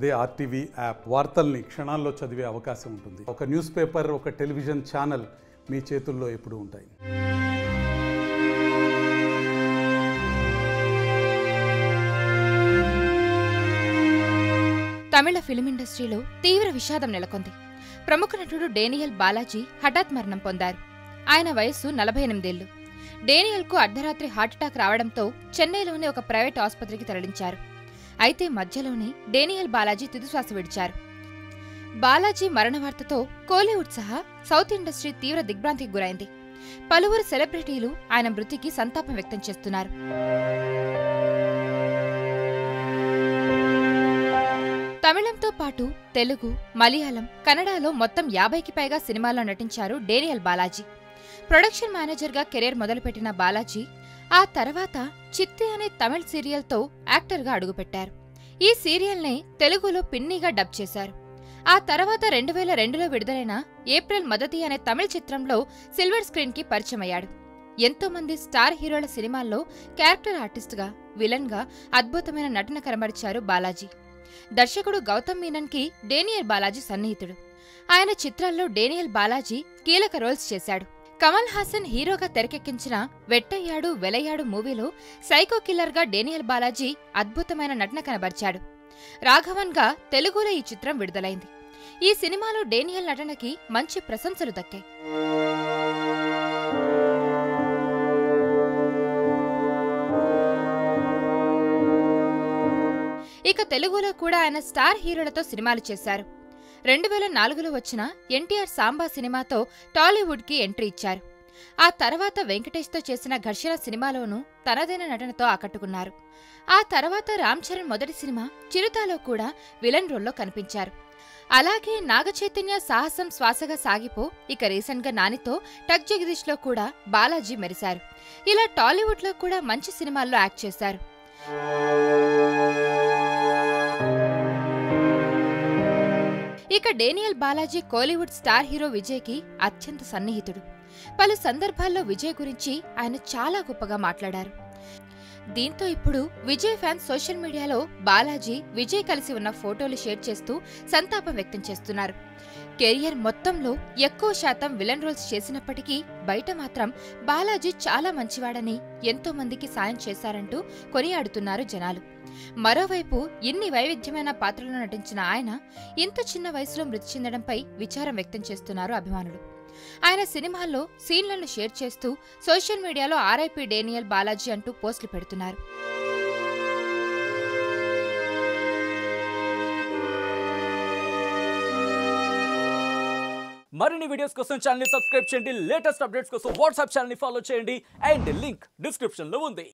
అదే RTV app వార్తల్ని క్షణాల్లో చదివే అవకాశం ఉంటుంది. ఒక న్యూస్ పేపర్, ఒక టెలివిజన్ ఛానల్ మీ చేతుల్లో ఎప్పుడూ ఉంటాయి. తమిళ ఫిల్మ్ ఇండస్ట్రీలో తీవ్ర విషాదం నెలకొంది. ప్రముఖ నటుడు డేనియల్ బాలాజీ హఠాత్ మరణం పొందారు. ఆయన వయస్సు 48 ఏళ్లు. డేనియల్కు అర్ధరాత్రి హార్ట్అటాక్ రావడంతో చెన్నైలోని ఒక ప్రైవేట్ ఆసుపత్రికి తరలించారు. అయితే మధ్యలోనే డేనియల్ బాలాజీ తుదిశ్వాస విడిచారు. బాలాజీ మరణ వార్తతో కోలీవుడ్ సహా సౌత్ ఇండస్ట్రీ తీవ్ర దిగ్భ్రాంతికి గురైంది. పలువురు సెలబ్రిటీలు ఆయన మృతికి సంతాపం వ్యక్తం చేస్తున్నారు. తమిళంతో పాటు తెలుగు, మలయాళం, కన్నడలో మొత్తం 50కి పైగా సినిమాల్లో నటించారు డేనియల్ బాలాజీ. ప్రొడక్షన్ మేనేజర్గా కెరీర్ మొదలుపెట్టిన బాలాజీ ఆ తర్వాత చిత్తి అనే తమిళ్ సీరియల్తో యాక్టర్గా అడుగుపెట్టారు. ఈ సీరియల్నే తెలుగులో పిన్నీగా డబ్ చేశారు. ఆ తర్వాత 2002లో విడుదలైన ఏప్రిల్ మొదటి అనే తమిళ చిత్రంలో సిల్వర్ స్క్రీన్కి పరిచయమయ్యాడు. ఎంతో మంది స్టార్ హీరోల సినిమాల్లో క్యారెక్టర్ ఆర్టిస్ట్గా, విలన్గా అద్భుతమైన నటన కనబరిచారు బాలాజీ. దర్శకుడు గౌతమ్ మీనన్కి డేనియల్ బాలాజీ సన్నిహితుడు. ఆయన చిత్రాల్లో డేనియల్ బాలాజీ కీలక రోల్స్ చేశాడు. కమల్ హాసన్ హీరోగా తెరకెక్కించిన వెట్టయ్యాడు వెలయ్యాడు మూవీలో సైకో కిల్లర్గా డేనియల్ బాలాజీ అద్భుతమైన నటన కనబరిచాడు. రాఘవన్గా తెలుగులో ఈ చిత్రం విడుదలైంది. ఈ సినిమాలో డేనియల్ నటనకి మంచి ప్రశంసలు దక్కాయి. ఇక తెలుగులో కూడా ఆయన స్టార్ హీరోలతో సినిమాలు చేశారు. 2004లో వచ్చిన ఎన్టీఆర్ సాంబా సినిమాతో టాలీవుడ్కి ఎంట్రీ ఇచ్చారు. ఆ తర్వాత వెంకటేష్తో చేసిన ఘర్షణ సినిమాలోనూ తనదైన నటనతో ఆకట్టుకున్నారు. ఆ తర్వాత రామ్ చరణ్ మొదటి సినిమా చిరుతాలో కూడా విలన్ రోల్లో కనిపించారు. అలాగే నాగచైతన్య సాహసం శ్వాసగా సాగిపో, ఇక రీసెంట్గా నానితో టక్ జగదీష్లో కూడా బాలాజీ మెరిశారు. ఇలా టాలీవుడ్లో కూడా మంచి సినిమాల్లో యాక్ట్ చేశారు. ఇక Daniel Balaji Kollywood star hero విజయ్కి అత్యంత సన్నిహితుడు. పలు సందర్భాల్లో విజయ్ గురించి ఆయన చాలా గొప్పగా మాట్లాడారు. దీంతో ఇప్పుడు విజయ్ ఫ్యాన్స్ సోషల్ మీడియాలో బాలాజీ, విజయ్ కలిసి ఉన్న ఫోటోలు షేర్ చేస్తూ సంతాపం వ్యక్తం చేస్తున్నారు. కెరియర్ మొత్తంలో ఎక్కువ శాతం విలన్ రోల్స్ చేసినప్పటికీ బయట మాత్రం బాలాజీ చాలా మంచివాడని, ఎంతో మందికి సాయం చేశారంటూ కొనియాడుతున్నారు జనాలు. మరోవైపు ఇన్ని వైవిధ్యమైన పాత్రలో నటించిన ఆయన ఇంత చిన్న వయసులో మృతి చెందడంపై విచారం వ్యక్తం చేస్తున్నారు అభిమానులు. ఆయన సినిమాల్లో సీన్లను షేర్ చేస్తూ సోషల్ మీడియాలో ఆర్ఐపీ డేనియల్ బాలాజీ అంటూ పోస్టులు పెడుతున్నారు. మరిన్ని వీడియోస్ కోసం ఛానల్ ని సబ్స్క్రైబ్ చేయండి. లేటెస్ట్ అప్డేట్స్ కోసం వాట్సాప్ ఛానల్ ని ఫాలో చేయండి. అండ్ లింక్ డిస్క్రిప్షన్ లో ఉంది.